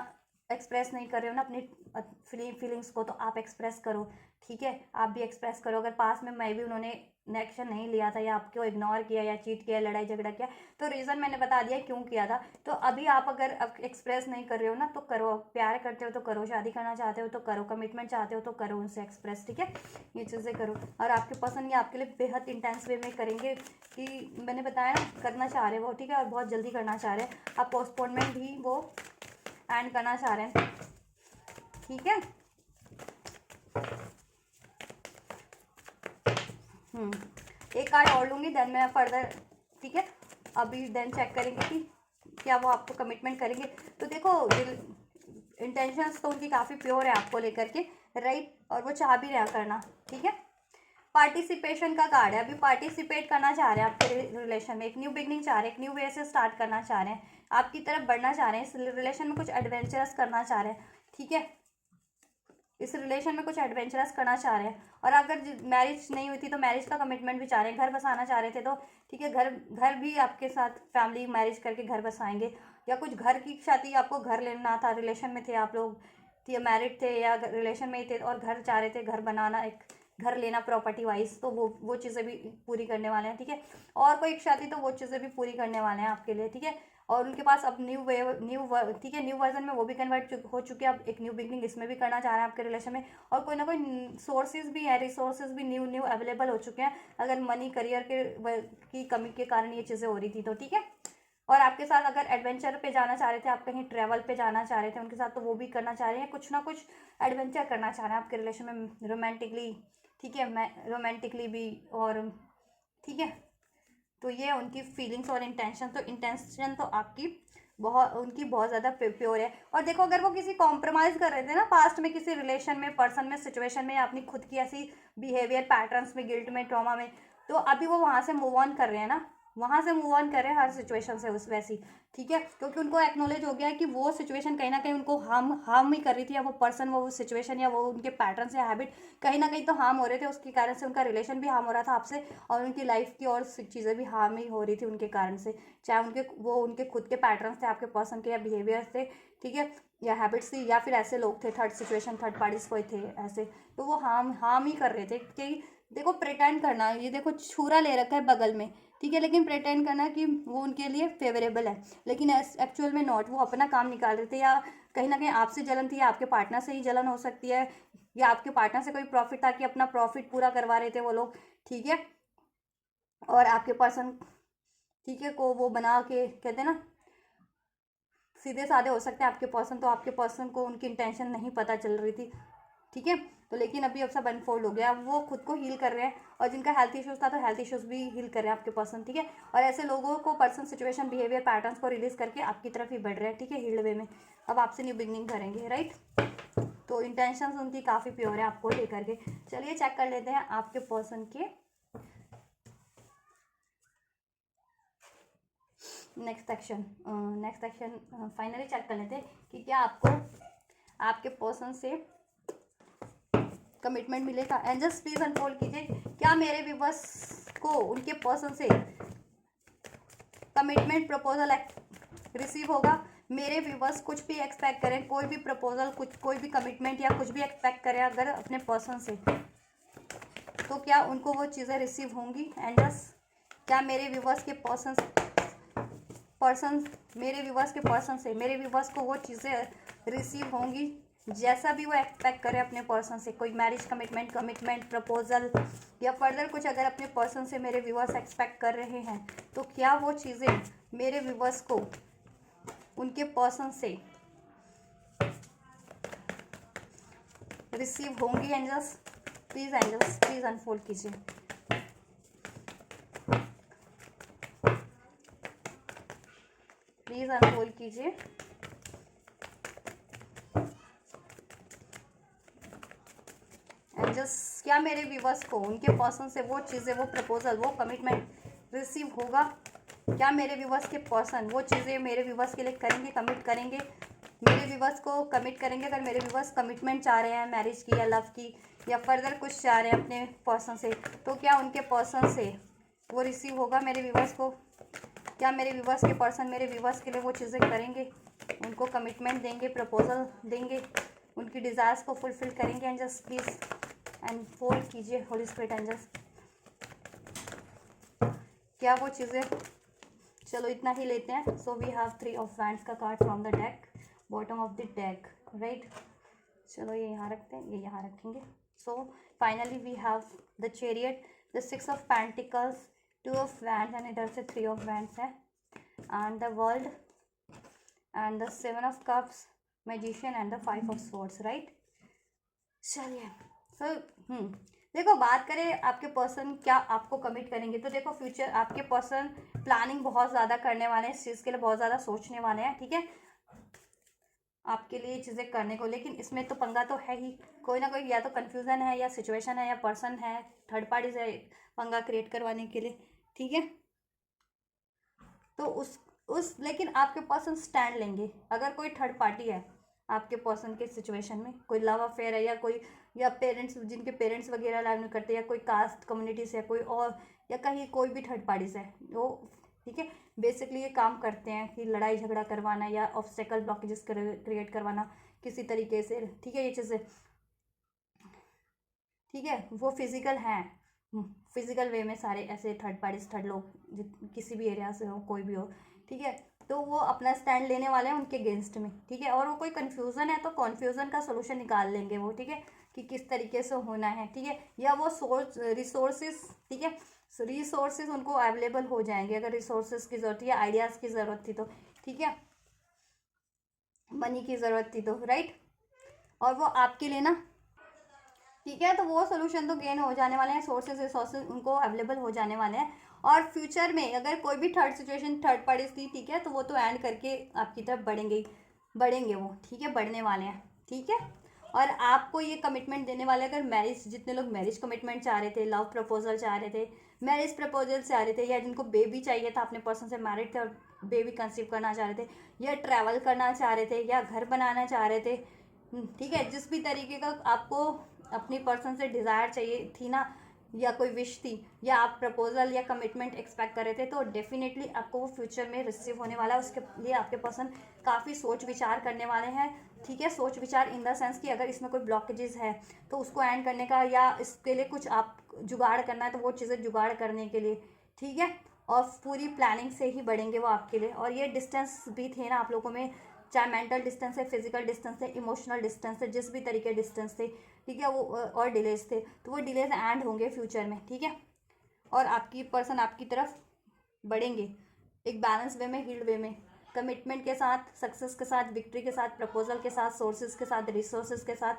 एक्सप्रेस नहीं कर रहे हो ना अपनी फीलिंग्स को, तो आप एक्सप्रेस करो। ठीक है, आप भी एक्सप्रेस करो। अगर पास में मैं भी उन्होंने एक्शन नहीं लिया था, या आपको इग्नोर किया, या चीट किया, लड़ाई झगड़ा किया, तो रीज़न मैंने बता दिया क्यों किया था। तो अभी आप अगर एक्सप्रेस नहीं कर रहे हो ना तो करो, प्यार करते हो तो करो, शादी करना चाहते हो तो करो, कमिटमेंट चाहते हो तो करो, उनसे एक्सप्रेस। ठीक है, ये चीज़ें करो, और आपके पसंद ये आपके लिए बेहद इंटेंस वे में करेंगे, कि मैंने बताया ना, करना चाह रहे हैं वो। ठीक है, और बहुत जल्दी करना चाह रहे हैं, आप पोस्टपोनमेंट भी वो एंड करना चाह रहे हैं। ठीक है, एक कार्ड और लूँगी, देन मैं फर्दर, ठीक है, अभी देन चेक करेंगे कि क्या वो आपको कमिटमेंट करेंगे। तो देखो, इंटेंशंस तो उनकी काफ़ी प्योर है आपको लेकर के, राइट, और वो चाह भी रहा करना। ठीक है, पार्टिसिपेशन का कार्ड है, अभी पार्टिसिपेट करना चाह रहे हैं आपके रिलेशन में, एक न्यू बिगनिंग चाह रहे हैं, एक न्यू वे से स्टार्ट करना चाह रहे हैं, आपकी तरफ बढ़ना चाह रहे हैं, इस रिलेशन में कुछ एडवेंचरस करना चाह रहे हैं। ठीक है, इस रिलेशन में कुछ एडवेंचरस करना चाह रहे हैं, और अगर मैरिज नहीं हुई थी तो मैरिज का कमिटमेंट भी चाह रहे हैं, घर बसाना चाह रहे थे तो, ठीक है, घर भी आपके साथ फैमिली मैरिज करके घर बसाएंगे, या कुछ घर की शादी, आपको घर लेना था, रिलेशन में थे आप लोग, ठीक है, मैरिड थे या रिलेशन में ही थे, और घर चाह रहे थे, घर बनाना, एक घर लेना प्रॉपर्टी वाइज, तो वो चीज़ें भी पूरी करने वाले हैं, ठीक है। और कोई इच्छा थी तो वो चीज़ें भी पूरी करने वाले हैं आपके लिए, ठीक है। और उनके पास अब ठीक है, न्यू वर्जन में वो भी कन्वर्ट हो चुके हैं, अब एक न्यू बिगनिंग इसमें भी करना चाह रहे हैं आपके रिलेशन में। और कोई ना कोई सोर्सेज भी है, रिसोर्सेज भी न्यू अवेलेबल हो चुके हैं, अगर मनी करियर की कमी के कारण ये चीज़ें हो रही थी तो, ठीक है। और आपके साथ अगर एडवेंचर पे जाना चाह रहे थे, आप कहीं ट्रैवल पे जाना चाह रहे थे उनके साथ, तो वो भी करना चाह रहे हैं, कुछ ना कुछ एडवेंचर करना चाह रहे हैं आपके रिलेशन में रोमांटिकली, ठीक है, मैं रोमांटिकली भी, और ठीक है। तो ये उनकी फीलिंग्स और इंटेंशन, तो इंटेंशन तो आपकी उनकी बहुत ज़्यादा प्योर है। और देखो, अगर वो किसी कॉम्प्रोमाइज़ कर रहे थे ना पास्ट में, किसी रिलेशन में, पर्सन में, सिचुएशन में, या अपनी खुद की ऐसी बिहेवियर पैटर्न्स में, गिल्ट में, ट्रॉमा में, तो अभी वो वहाँ से मूव ऑन कर रहे हैं ना, वहाँ से मूव ऑन कर रहे हैं हर सिचुएशन से उस वैसी, ठीक है। क्योंकि उनको एक्नोलेज हो गया है कि वो सिचुएशन कहीं ना कहीं उनको हार्म ही कर रही थी, या वो पर्सन, वो सिचुएशन, या वो उनके पैटर्न या हैबिट कहीं ना कहीं तो हार्म हो रहे थे, उसके कारण से उनका रिलेशन भी हार्म हो रहा था आपसे, और उनकी लाइफ की और चीज़ें भी हार्म ही हो रही थी उनके कारण से, चाहे उनके खुद के पैटर्न्स थे, आपके पर्सन के, या बिहेवियर थे, ठीक है, या हैबिट्स थी, या फिर ऐसे लोग थे, थर्ड पार्टीज कोई थे ऐसे, तो वो हार्म ही कर रहे थे। कि देखो, प्रिटेंड करना, ये देखो छुरा ले रखा है बगल में, ठीक है, लेकिन प्रिटेंड करना कि वो उनके लिए फेवरेबल है, लेकिन एक्चुअल में नॉट, वो अपना काम निकाल रहे थे, या कहीं ना कहीं आपसे जलन थी, या आपके पार्टनर से ही जलन हो सकती है, या आपके पार्टनर से कोई प्रॉफिट था कि अपना प्रॉफिट पूरा करवा रहे थे वो लोग, ठीक है। और आपके पर्सन, ठीक है, को वो बना के कहते हैं ना, सीधे साधे हो सकते हैं आपके पर्सन, तो आपके पर्सन को उनकी इंटेंशन नहीं पता चल रही थी, ठीक है। तो लेकिन अभी अब सब अनफोल्ड हो गया, अब वो खुद को हील कर रहे हैं, और जिनका हेल्थ इश्यूज था तो हेल्थ इश्यूज भी हील कर रहे हैं आपके पर्सन, ठीक है। और ऐसे लोगों को पर्सन, सिचुएशन, बिहेवियर पैटर्न्स को रिलीज करके आपकी तरफ ही बढ़ रहे हैं, ठीक है, हील्ड वे में, अब आपसे न्यू बिगनिंग करेंगे, राइट। तो इंटेंशंस उनकी काफ़ी प्योर है आपको लेकर के। चलिए चेक कर लेते हैं आपके पर्सन के नेक्स्ट एक्शन फाइनली चेक कर लेते हैं कि क्या आपको आपके पर्सन से कमिटमेंट मिलेगा। एंड जस्ट प्लीज अनफोल्ड कीजिए, क्या मेरे व्यूअर्स को उनके पर्सन से कमिटमेंट प्रपोजल रिसीव होगा। मेरे व्यूअर्स कुछ भी एक्सपेक्ट करें, कोई भी प्रपोजल, कोई भी कमिटमेंट या कुछ भी एक्सपेक्ट करें अगर अपने पर्सन से, तो क्या उनको वो चीज़ें रिसीव होंगी। एंड जस्ट क्या मेरे व्यूअर्स के मेरे व्यूवर्स को वो चीज़ें रिसीव होंगी जैसा भी वो एक्सपेक्ट करे अपने पर्सन से। कोई मैरिज कमिटमेंट प्रपोजल या फर्दर कुछ अगर अपने पर्सन से मेरे व्यूवर्स एक्सपेक्ट कर रहे हैं, तो क्या वो चीज़ें मेरे व्यूवर्स को उनके पर्सन से रिसीव होंगी। एंजल्स प्लीज अनफोल्ड कीजिए। प्लीज अनफोल्ड कीजिए। एंजल्स क्या मेरे व्यूवर्स को उनके पर्सन से वो चीज़ें, वो प्रपोजल, वो कमिटमेंट रिसीव होगा। क्या मेरे व्यूवर्स के पर्सन वो चीज़ें मेरे व्यूवर्स के लिए करेंगे, कमिट करेंगे, मेरे व्यूवर्स को कमिट करेंगे। अगर मेरे व्यूवर्स कमिटमेंट चाह रहे हैं मैरिज की या लव की या फर्दर कुछ चाह रहे हैं अपने पर्सन से, तो क्या उनके पर्सन से वो रिसीव होगा मेरे व्यूवर्स को। क्या मेरे व्यूवर्स के पर्सन मेरे व्यूवर्स के लिए वो चीज़ें करेंगे, उनको कमिटमेंट देंगे, प्रपोजल देंगे, उनकी डिज़ायर्स को फुलफिल करेंगे। एंजल्स प्लीज़ अनफोल्ड कीजिए होली स्पिरिट एंजल्स, क्या वो चीज़ें। चलो इतना ही लेते हैं। So we have 3 of wands का card from the deck, bottom of the deck, right. चलो ये यहाँ रखते हैं, ये यहाँ रखेंगे। So finally we have the chariot, the 6 of pentacles, 2 of wands and इधर से 3 ऑफ वैंड्स है, and the world and the 7 of cups, magician and the 5 of swords, right. चलिए सो देखो, बात करें आपके पर्सन क्या आपको कमिट करेंगे, तो देखो फ्यूचर आपके पर्सन प्लानिंग बहुत ज़्यादा करने वाले हैं, इस चीज़ के लिए बहुत ज़्यादा सोचने वाले हैं, ठीक है, आपके लिए चीज़ें करने को। लेकिन इसमें तो पंगा तो है ही, कोई ना कोई या तो कन्फ्यूज़न है, या सिचुएशन है, या पर्सन है थर्ड पार्टी से पंगा क्रिएट करवाने के लिए, ठीक है। तो उस लेकिन आपके पर्सन स्टैंड लेंगे। अगर कोई थर्ड पार्टी है आपके पर्सन के सिचुएशन में, कोई लव अफेयर है, या कोई, या पेरेंट्स, जिनके पेरेंट्स वगैरह अलाउ करते हैं, या कोई कास्ट कम्युनिटी से, कोई और, या कहीं कोई भी थर्ड पार्टी से वो, ठीक है, बेसिकली ये काम करते हैं कि लड़ाई झगड़ा करवाना या ऑब्स्टेकल ब्लॉकेजेस क्रिएट करवाना किसी तरीके से, ठीक है, ये चीज़ें, ठीक है, वो फिजिकल हैं, फिजिकल वे में सारे ऐसे थर्ड पार्टीज, थर्ड लोग किसी भी एरिया से हो, कोई भी हो, ठीक है, तो वो अपना स्टैंड लेने वाले हैं उनके अगेंस्ट में, ठीक है, और वो कोई कन्फ्यूज़न है तो कन्फ्यूज़न का सोल्यूशन निकाल लेंगे वो, ठीक है, कि किस तरीके से होना है, ठीक है, या वो सोर्स रिसोर्सेज, ठीक है, रिसोर्सेज उनको अवेलेबल हो जाएंगे अगर रिसोर्सेज की ज़रूरत थी या आइडियाज़ की ज़रूरत थी तो, ठीक है, मनी की ज़रूरत थी तो, राइट, और वो आपके लिए ना, ठीक है, तो वो सोल्यूशन तो गेन हो जाने वाले हैं, सोर्सेज रिसोर्सेज उनको अवेलेबल हो जाने वाले हैं, और फ्यूचर में अगर कोई भी थर्ड सिचुएशन थर्ड पार्टी थी, ठीक है, तो वो तो एंड करके आपकी तरफ बढ़ेंगे ही, बढ़ेंगे वो, ठीक है, बढ़ने वाले हैं, ठीक है, और आपको ये कमिटमेंट देने वाले, अगर मैरिज, जितने लोग मैरिज कमिटमेंट चाह रहे थे, लव प्रपोजल चाह रहे थे, मैरिज प्रपोजल चाह रहे थे, या जिनको बेबी चाहिए था, अपने पर्सन से मैरिड थे और बेबी कंसीव करना चाह रहे थे, या ट्रैवल करना चाह रहे थे, या घर बनाना चाह रहे थे, ठीक है, जिस भी तरीके का आपको अपनी पर्सन से डिज़ायर चाहिए थी ना, या कोई विश थी, या आप प्रपोजल या कमिटमेंट एक्सपेक्ट कर रहे थे, तो डेफिनेटली आपको वो फ्यूचर में रिसीव होने वाला है, उसके लिए आपके पर्सन काफ़ी सोच विचार करने वाले हैं, ठीक है, सोच विचार इन द सेंस कि अगर इसमें कोई ब्लॉकेजेस है तो उसको एंड करने का, या इसके लिए कुछ आप जुगाड़ करना है तो वो चीज़ें जुगाड़ करने के लिए, ठीक है, और पूरी प्लानिंग से ही बढ़ेंगे वो आपके लिए, और ये डिस्टेंस भी थे ना आप लोगों में, चाहे मेंटल डिस्टेंस है, फिजिकल डिस्टेंस है, इमोशनल डिस्टेंस है, जिस भी तरीके डिस्टेंस थे, ठीक है, वो और डिलेज थे, तो वो डिलेज एंड होंगे फ्यूचर में, ठीक है, और आपकी पर्सन आपकी तरफ बढ़ेंगे एक बैलेंस वे में, हील्ड वे में, कमिटमेंट के साथ, सक्सेस के साथ, विक्ट्री के साथ, प्रपोजल के साथ, सोर्सेज के साथ, रिसोर्सेज के साथ,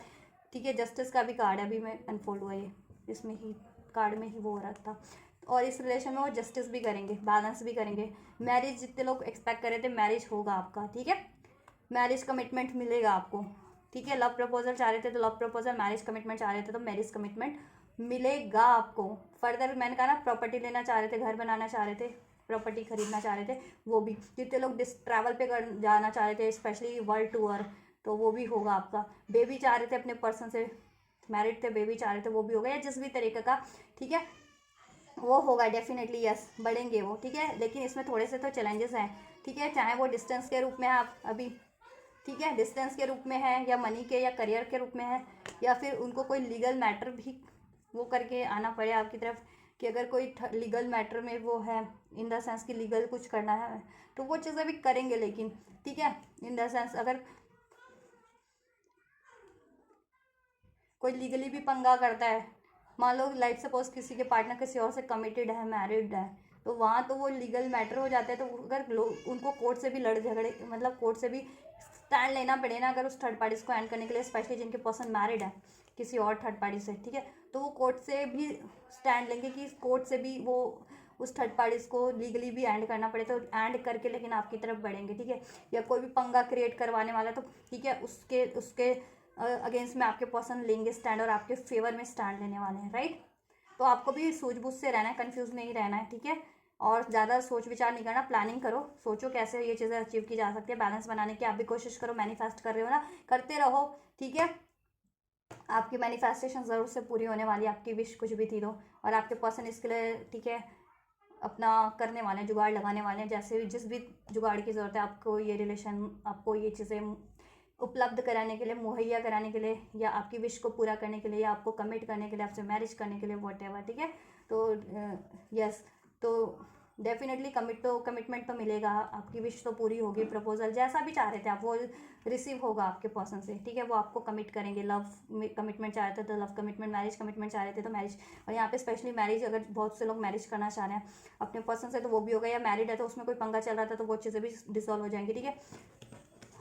ठीक है, जस्टिस का भी कार्ड अभी में अनफोल्ड हुआ है, इसमें ही कार्ड में ही वो हो रहा था, और इस रिलेशन में वो जस्टिस भी करेंगे, बैलेंस भी करेंगे, मैरिज जितने लोग एक्सपेक्ट कर रहे थे मैरिज होगा आपका, ठीक है, मैरिज कमिटमेंट मिलेगा आपको, ठीक है, लव प्रपोजल चाह रहे थे तो लव प्रपोजल, मैरिज कमिटमेंट चाह रहे थे तो मैरिज कमिटमेंट मिलेगा आपको, फर्दर मैंने कहा ना, प्रॉपर्टी लेना चाह रहे थे, घर बनाना चाह रहे थे, प्रॉपर्टी खरीदना चाह रहे थे, वो भी, जितने लोग ट्रैवल पे कर जाना चाह रहे थे, स्पेशली वर्ल्ड टूर, तो वो भी होगा आपका, बेबी चाह रहे थे अपने पर्सन से, मैरिड थे, बेबी चाह रहे थे, वो भी होगा, या जिस भी तरीके का, ठीक है, वो होगा डेफिनेटली, यस, बढ़ेंगे वो, ठीक है, लेकिन इसमें थोड़े से तो चैलेंजेस हैं, ठीक है, चाहे वो डिस्टेंस के रूप में आप अभी, ठीक है, डिस्टेंस के रूप में है, या मनी के या करियर के रूप में है, या फिर उनको कोई लीगल मैटर भी वो करके आना पड़े आपकी तरफ, कि अगर कोई लीगल मैटर में वो है, इन द सेंस कि लीगल कुछ करना है तो वो चीज़ें भी करेंगे, लेकिन ठीक है, इन द सेंस अगर कोई लीगली भी पंगा करता है, मान लो लाइक सपोज किसी के पार्टनर किसी और से कमिटेड है, मैरिड है, तो वहाँ तो वो लीगल मैटर हो जाता है, तो अगर लोग उनको कोर्ट से भी लड़ झगड़े, मतलब कोर्ट से भी स्टैंड लेना पड़े ना, अगर उस थर्ड पार्टीज को एंड करने के लिए, स्पेशली जिनके पर्सन मैरिड है किसी और थर्ड पार्टी से, ठीक है, तो वो कोर्ट से भी स्टैंड लेंगे, कि कोर्ट से भी वो उस थर्ड पार्टीज को लीगली भी एंड करना पड़े तो एंड करके लेकिन आपकी तरफ बढ़ेंगे, ठीक है, या कोई भी पंगा क्रिएट करवाने वाला तो ठीक है, उसके उसके अगेंस्ट में आपके पर्सन लेंगे स्टैंड, और आपके फेवर में स्टैंड लेने वाले हैं, राइट, तो आपको भी सूझबूझ से रहना है, कंफ्यूज नहीं रहना है, ठीक है, और ज़्यादा सोच विचार नहीं करना, प्लानिंग करो, सोचो कैसे ये चीज़ें अचीव की जा सकती है, बैलेंस बनाने की आप भी कोशिश करो, मैनिफेस्ट कर रहे हो ना, करते रहो, ठीक है, आपकी मैनिफेस्टेशन ज़रूर से पूरी होने वाली है, आपकी विश कुछ भी थी तो, और आपके पर्सन इसके लिए, ठीक है, अपना करने वाले हैं, जुगाड़ लगाने वाले हैं, जैसे भी जिस भी जुगाड़ की ज़रूरत है आपको, ये रिलेशन, आपको ये चीज़ें उपलब्ध कराने के लिए, मुहैया कराने के लिए, या आपकी विश को पूरा करने के लिए, या आपको कमिट करने के लिए, आपसे मैरिज करने के लिए, वॉट एवर, ठीक है, तो यस, तो डेफिनेटली कमिटमेंट तो मिलेगा, आपकी विश तो पूरी होगी, प्रपोजल जैसा भी चाह रहे थे आप वो रिसीव होगा आपके पर्सन से, ठीक है, वो आपको कमिट करेंगे, लव कमिटमेंट चाह रहे थे तो लव कमिटमेंट, मैरिज कमिटमेंट चाह रहे थे तो मैरिज, और यहाँ पे स्पेशली मैरिज, अगर बहुत से लोग मैरिज करना चाह रहे हैं अपने पर्सन से तो वो भी होगा, या मैरिड है तो उसमें कोई पंगा चल रहा था तो वो चीज़ें भी डिसॉल्व हो जाएंगी, ठीक है,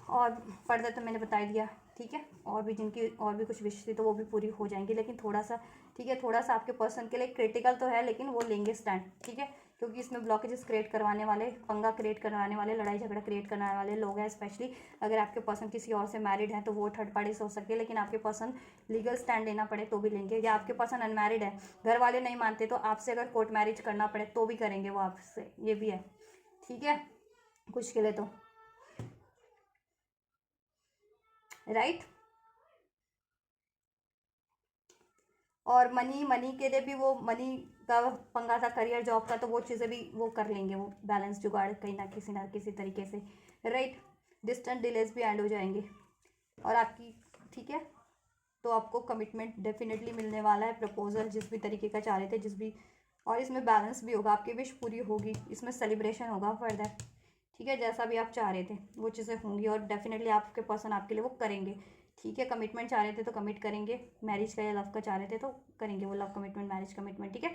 और फर्दर तो मैंने बता दिया, ठीक है, और भी जिनकी और भी कुछ विश थी तो वो भी पूरी हो जाएंगी, लेकिन थोड़ा सा, ठीक है, थोड़ा सा आपके पर्सन के लिए क्रिटिकल तो है, लेकिन वो लेंगे स्टैंड, ठीक है, क्योंकि इसमें ब्लॉकेजेस क्रिएट करवाने वाले, पंगा क्रिएट करवाने वाले, लड़ाई झगड़ा क्रिएट करने वाले लोग हैं, स्पेशली अगर आपके पर्सन किसी और से मैरिड है तो वो थर्ड पार्टी से हो सकती है, लेकिन आपके पर्सन लीगल स्टैंड लेना पड़े तो भी लेंगे, या आपके पर्सन अनमैरिड है, घर वाले नहीं मानते तो आपसे अगर कोर्ट मैरिज करना पड़े तो भी करेंगे वो आपसे, ये भी है, ठीक है, कुछ के लिए तो, राइट, और मनी मनी के लिए भी वो मनी का पंगा था, करियर जॉब का, तो वो चीज़ें भी वो कर लेंगे, वो बैलेंस जुगाड़ कहीं ना किसी तरीके से, राइट, डिस्टेंट डिलेज भी एंड हो जाएंगे, और आपकी, ठीक है, तो आपको कमिटमेंट डेफिनेटली मिलने वाला है। प्रपोजल जिस भी तरीके का चाह रहे थे, जिस भी, और इसमें बैलेंस भी होगा, आपकी विश पूरी होगी, इसमें सेलिब्रेशन होगा फर्दर, ठीक है। जैसा भी आप चाह रहे थे वो चीज़ें होंगी और डेफिनेटली आपके पर्सन आपके लिए वो करेंगे, ठीक है। कमिटमेंट चाह रहे थे तो कमिट करेंगे, मैरिज का या लव का चाह रहे थे तो करेंगे वो, लव कमिटमेंट, मैरिज कमिटमेंट, ठीक है।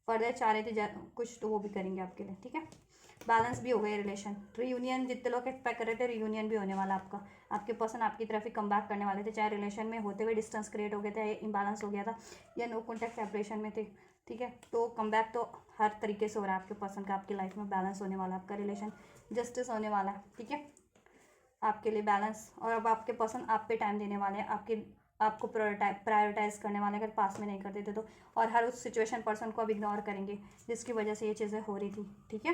फर्दर चाह रहे थे कुछ तो वो भी करेंगे आपके लिए, ठीक है। बैलेंस भी हो गया रिलेशन। रीयूनियन जितने लोग एक्सपेक्ट कर रहे थे, रीयूनियन भी होने वाला आपका। आपके पर्सन आपकी तरफ ही कम बैक करने वाले थे, चाहे रिलेशन में होते हुए डिस्टेंस क्रिएट हो गया था, इम्बैलेंस हो गया था, या नो कॉन्टैक्ट सेपरेशन में थे, ठीक है। तो कम बैक तो हर तरीके से हो रहा है आपके पर्सन का, आपकी लाइफ में बैलेंस होने वाला है, आपका रिलेशन जस्टिस होने वाला है, ठीक है, आपके लिए बैलेंस। और अब आपके पर्सन आप पे टाइम देने वाले हैं, आपको प्रायोरिटाइज करने वाले, अगर पास में नहीं करते थे तो। और हर उस सिचुएशन पर्सन को अब इग्नोर करेंगे जिसकी वजह से ये चीज़ें हो रही थी, ठीक है।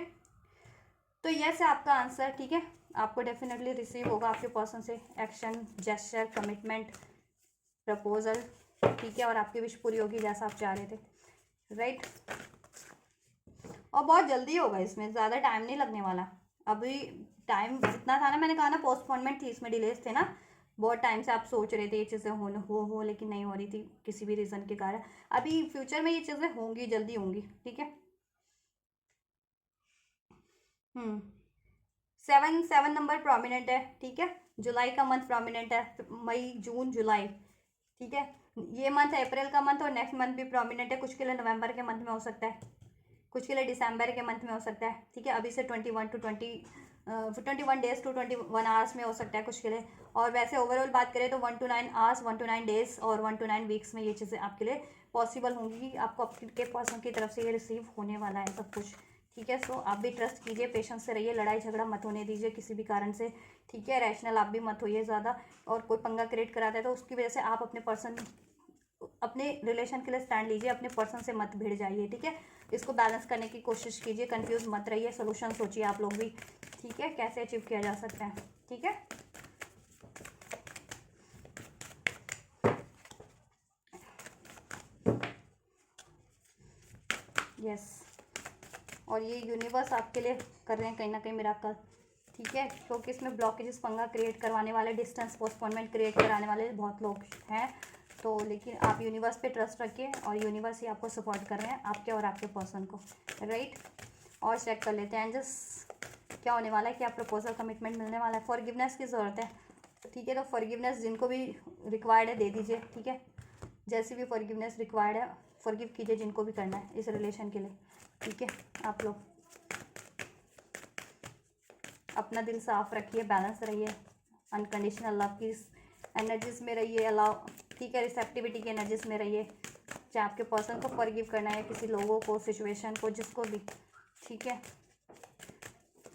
तो यस है आपका आंसर, ठीक है। आपको डेफिनेटली रिसीव होगा आपके पर्सन से एक्शन, जेस्चर, कमिटमेंट, प्रपोजल, ठीक है। और आपकी विश पूरी होगी जैसा आप चाह रहे थे, राइट। और बहुत जल्दी होगा, इसमें ज़्यादा टाइम नहीं लगने वाला। अभी टाइम जितना था ना, मैंने कहा ना पोस्टपोनमेंट थी, इसमें डिलेज थे ना, बहुत टाइम से आप सोच रहे थे ये चीज़ें हो लेकिन नहीं हो रही थी किसी भी रीज़न के कारण। अभी फ्यूचर में ये चीज़ें होंगी, जल्दी होंगी, ठीक है। 7 नंबर प्रोमिनेंट है, ठीक है। जुलाई का मंथ प्रोमिनेंट है, मई जून जुलाई, ठीक है। ये मंथ अप्रैल का मंथ और नेक्स्ट मंथ भी प्रोमिनेंट है, कुछ के लिए नवंबर के मंथ में हो सकता है, कुछ के लिए दिसंबर के मंथ में हो सकता है, ठीक है। अभी से 21 डेज टू 21 आवर्स में हो सकता है कुछ के लिए। और वैसे ओवरऑल बात करें तो 1 to 9 आवर्स, 1 to 9 डेज और 1 to 9 वीक्स में ये चीज़ें आपके लिए पॉसिबल होंगी। आपको आपके पर्सन की तरफ से ये रिसीव होने वाला है सब कुछ, ठीक है। सो आप भी ट्रस्ट कीजिए, पेशेंस से रहिए, लड़ाई झगड़ा मत होने दीजिए किसी भी कारण से, ठीक है। रैशनल आप भी मत होइए ज़्यादा, और कोई पंगा क्रिएट कराता है तो उसकी वजह से आप अपने रिलेशन के लिए स्टैंड लीजिए, अपने पर्सन से मत भिड़ जाइए, ठीक है। इसको बैलेंस करने की कोशिश कीजिए, कंफ्यूज मत रहिए, सोल्यूशन सोचिए आप लोग भी, ठीक है, कैसे अचीव किया जा सकता है, ठीक है। यस, और ये यूनिवर्स आपके लिए कर रहे हैं कहीं ना कहीं मिराकल, ठीक है। क्योंकि इसमें ब्लॉकेजेस, पंगा क्रिएट करवाने वाले, डिस्टेंस, पोस्टपोनमेंट क्रिएट कराने वाले बहुत लोग हैं, तो लेकिन आप यूनिवर्स पे ट्रस्ट रखिए और यूनिवर्स ही आपको सपोर्ट कर रहे हैं, आपके और आपके पर्सन को, राइट। और चेक कर लेते हैं एंजल्स क्या होने वाला है, क्या प्रपोजल कमिटमेंट मिलने वाला है। फॉरगिवनेस की ज़रूरत है, ठीक है। तो फॉरगिवनेस जिनको भी रिक्वायर्ड है दे दीजिए, ठीक है। जैसी भी फॉरगिवनेस रिक्वायर्ड है फॉरगिव कीजिए जिनको भी करना है इस रिलेशन के लिए, ठीक है। आप लोग अपना दिल साफ रखिए, बैलेंस रहिए, अनकंडीशनल लव की एनर्जीज में रहिए, अलाउ, ठीक है, रिसेप्टिविटी की एनर्जीज में रहिए। चाहे आपके पर्सन को फॉरगिव करना है, किसी लोगों को, सिचुएशन को, जिसको भी, ठीक है।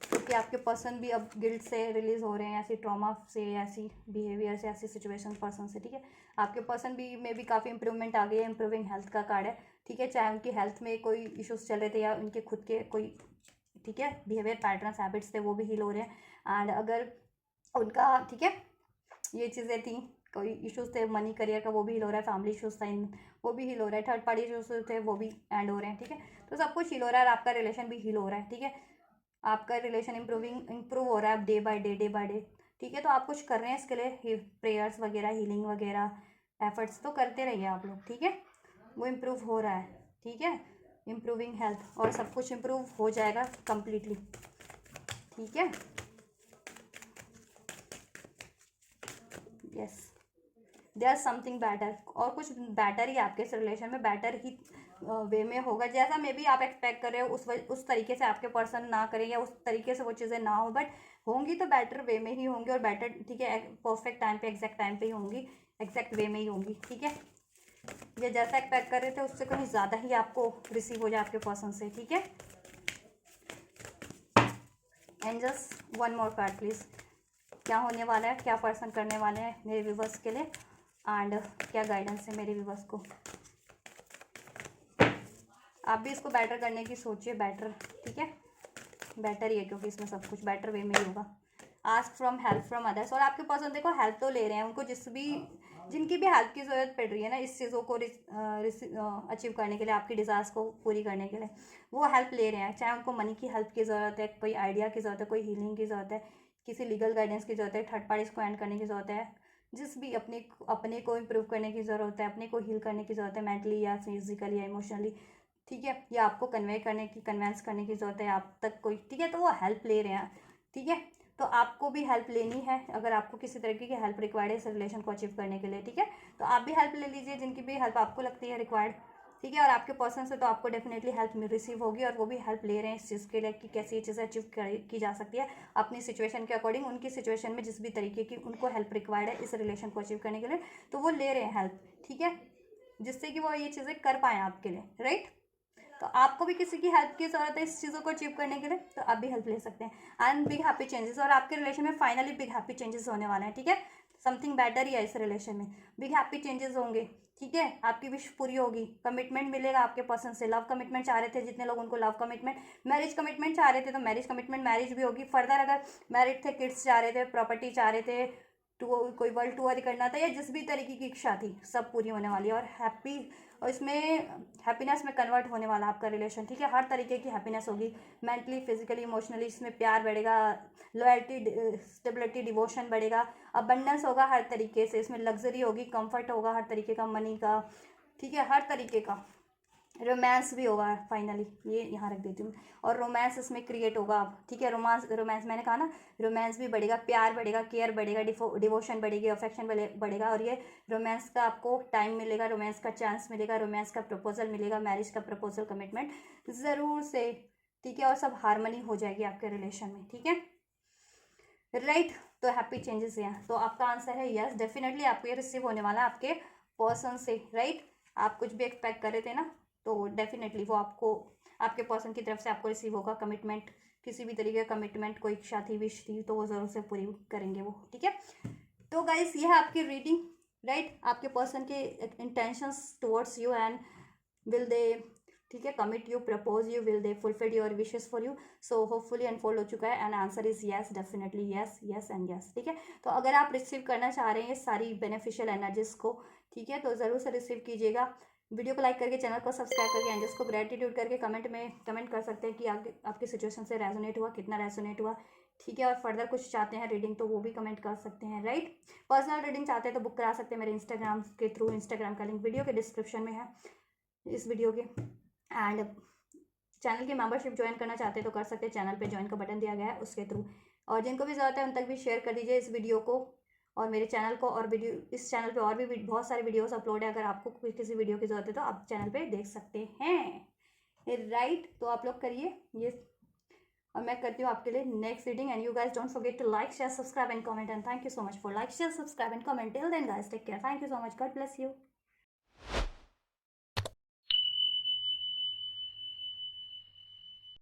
क्योंकि आपके पर्सन भी अब गिल्ट से रिलीज हो रहे हैं, ऐसी ट्रॉमा से, ऐसी बिहेवियर से, ऐसी सिचुएशन पर्सन से, ठीक है। आपके पर्सन भी में भी काफ़ी इंप्रूवमेंट आ गई है, इंप्रूविंग हेल्थ का कार्ड है, ठीक है। चाहे उनकी हेल्थ में कोई इश्यूज चल रहे थे या उनके खुद के कोई, ठीक है, बिहेवियर पैटर्न्स, हैबिट्स थे, वो भी हील हो रहे हैं। एंड अगर उनका, ठीक है, ये चीज़ें थी, कोई इश्यूज थे मनी करियर का, वो भी हील हो रहा है। फैमिली इश्यूज था, वो भी हील हो रहा है। थर्ड पार्टी इश्यूज थे, वो भी एंड हो रहे हैं, ठीक है। तो सब कुछ हील हो रहा है और आपका रिलेशन भी हील हो रहा है, ठीक है। आपका रिलेशन इम्प्रूव हो रहा है डे बाय डे, ठीक है। तो आप कुछ कर रहे हैं इसके लिए, प्रेयर्स वगैरह, हीलिंग वगैरह, एफर्ट्स तो करते रहिए आप लोग, ठीक है। वो इम्प्रूव हो रहा है, ठीक है। इम्प्रूविंग हेल्थ और सब कुछ इम्प्रूव हो जाएगा कम्प्लीटली, ठीक है। यस, देयर समथिंग बेटर, और कुछ बेटर ही आपके इस रिलेशन में, बेटर ही वे में होगा, जैसा मे बी आप एक्सपेक्ट कर रहे हो उस तरीके से आपके पर्सन ना करें या उस तरीके से वो चीज़ें ना हो, बट होंगी तो बेटर वे में ही होंगी, और बेटर, ठीक है, परफेक्ट टाइम पे, एग्जैक्ट टाइम पे ही होंगी, एग्जैक्ट वे में ही होंगी, ठीक है। ये जैसा एक्सपेक्ट कर रहे थे उससे कहीं ज़्यादा ही आपको रिसीव हो जाए आपके पर्सन से, ठीक है। Angels, one more card please, क्या होने वाला है, क्या पर्सन करने वाले हैं मेरे व्यूवर्स के लिए, एंड क्या गाइडेंस है मेरे व्यूवर्स को। आप भी इसको बेटर करने की सोचिए, बेटर, ठीक है, बेटर ही है क्योंकि इसमें सब कुछ बेटर वे में ही होगा। Ask from help from others, और आपके पर्सन देखो हेल्प तो ले रहे हैं, उनको जिनकी भी हेल्प की ज़रूरत पड़ रही है ना इस चीज़ों को अचीव करने के लिए, आपकी डिज़ायर्स को पूरी करने के लिए, वो हेल्प ले रहे हैं। चाहे उनको मनी की हेल्प की ज़रूरत है, कोई आइडिया की ज़रूरत है, कोई हीलिंग की ज़रूरत है, किसी लीगल गाइडेंस की ज़रूरत है, थर्ड पार्टीज को एंड करने की ज़रूरत है, जिस भी अपने को इम्प्रूव करने की ज़रूरत है, अपने को हील करने की ज़रूरत है, मेंटली या फिजिकली या इमोशनली, ठीक है, या आपको कन्वेंस करने की ज़रूरत है आप तक कोई, ठीक है, तो वो हेल्प ले रहे हैं, ठीक है। तो आपको भी हेल्प लेनी है, अगर आपको किसी तरीके की हेल्प रिक्वायर्ड है इस रिलेशन को अचीव करने के लिए, ठीक है, तो आप भी हेल्प ले लीजिए जिनकी भी हेल्प आपको लगती है रिक्वायर्ड, ठीक है। और आपके पर्सन से तो आपको डेफिनेटली हेल्प रिसीव होगी, और वो भी हेल्प ले रहे हैं इस चीज़ के लिए कि कैसे ये चीज़ें अचीव की जा सकती है अपनी सिचुएशन के अकॉर्डिंग, उनकी सिचुएशन में जिस भी तरीके की उनको हेल्प रिक्वायर्ड है इस रिलेशन को अचीव करने के लिए, तो वो ले रहे हैं हेल्प, ठीक है, जिससे कि वो ये चीज़ें कर पाएँ आपके लिए, राइट। तो आपको भी किसी की हेल्प की ज़रूरत है इस चीज़ों को अचीव करने के लिए, तो आप भी हेल्प ले सकते हैं। एंड बिग हैप्पी चेंजेस, और आपके रिलेशन में फाइनली बिग हैप्पी चेंजेस होने वाले हैं, ठीक है। समथिंग बेटर ही है इस रिलेशन में, बिग हैप्पी चेंजेस होंगे, ठीक है। आपकी विश पूरी होगी, कमिटमेंट मिलेगा आपके पर्सन से, लव कमिटमेंट चाह रहे थे जितने लोग उनको लव कमिटमेंट, मैरिज कमिटमेंट चाह रहे थे तो मैरिज कमिटमेंट, मैरिज भी होगी। फर्दर अगर मैरिड थे, किड्स चाह रहे थे, प्रॉपर्टी चाह रहे थे, कोई वर्ल्ड टूर करना था, या जिस भी तरीके की इच्छा थी सब पूरी होने वाली है। और इसमें हैप्पीनेस में कन्वर्ट होने वाला आपका रिलेशन, ठीक है। हर तरीके की हैप्पीनेस होगी, मेंटली, फिजिकली, इमोशनली, इसमें प्यार बढ़ेगा, लॉयल्टी, स्टेबिलिटी, डिवोशन बढ़ेगा, अबंडेंस होगा हर तरीके से, इसमें लग्जरी होगी, कंफर्ट होगा हर तरीके का, मनी का, ठीक है, हर तरीके का। रोमांस भी होगा फाइनली, ये यहाँ रख देती हूँ, और रोमांस इसमें क्रिएट होगा, ठीक है। रोमांस मैंने कहा ना, रोमांस भी बढ़ेगा, प्यार बढ़ेगा, केयर बढ़ेगा, डिवोशन बढ़ेगी, अफेक्शन बढ़ेगा, और ये रोमांस का आपको टाइम मिलेगा, रोमांस का चांस मिलेगा, रोमांस का प्रपोजल मिलेगा, मैरिज का प्रपोजल, कमिटमेंट ज़रूर से, ठीक है। और सब हारमोनी हो जाएगी आपके रिलेशन में, ठीक है, राइट। तो हैप्पी चेंजेस हैं, तो आपका आंसर है यस, डेफिनेटली आपको ये रिसीव होने वाला है आपके पर्सन से, राइट। आप कुछ भी एक्सपेक्ट कर रहे थे ना, तो डेफिनेटली वो आपको आपके पर्सन की तरफ से आपको रिसीव होगा। कमिटमेंट, किसी भी तरीके का कमिटमेंट, कोई इच्छा थी, विश थी, तो वो ज़रूर से पूरी करेंगे वो, ठीक है। तो गाइस ये है आपकी रीडिंग, राइट। आपके पर्सन के intentions towards you, and will they, ठीक है, commit you, propose you, will they fulfil your wishes for you. So hopefully unfold हो चुका है, and answer is yes, definitely yes, yes and yes, ठीक है। तो अगर आप रिसीव करना चाह रहे हैं ये सारी बेनिफिशियल एनर्जीज को, ठीक है, तो ज़रूर से रिसीव कीजिएगा। वीडियो को लाइक करके, चैनल को सब्सक्राइब करके, एंजल्स को ग्रेटिट्यूड करके कमेंट कर सकते हैं कि आपकी सिचुएशन से रेजोनेट हुआ, कितना रेजोनेट हुआ, ठीक है। और फर्दर कुछ चाहते हैं रीडिंग, तो वो भी कमेंट कर सकते हैं, राइट। पर्सनल रीडिंग चाहते हैं तो बुक करा सकते हैं मेरे इंस्टाग्राम के थ्रू, इंस्टाग्राम का लिंक वीडियो के डिस्क्रिप्शन में है, इस वीडियो के। एंड चैनल की मेंबरशिप ज्वाइन करना चाहते हैं तो कर सकते हैं, चैनल पे ज्वाइन का बटन दिया गया है उसके थ्रू। और जिनको भी ज़रूरत है उन तक भी शेयर कर दीजिए इस वीडियो को और मेरे चैनल को, और वीडियो, इस चैनल पे और भी बहुत सारे वीडियोस अपलोड है, अगर आपको किसी वीडियो की ज़रूरत है तो आप चैनल पे देख सकते हैं, राइट। तो आप लोग करिए ये, और मैं करती हूँ आपके लिए next reading. And you guys don't forget to like, share, subscribe and comment, and thank you so much for like, share, subscribe and comment. Till then guys, take care, thank you so much, God bless you.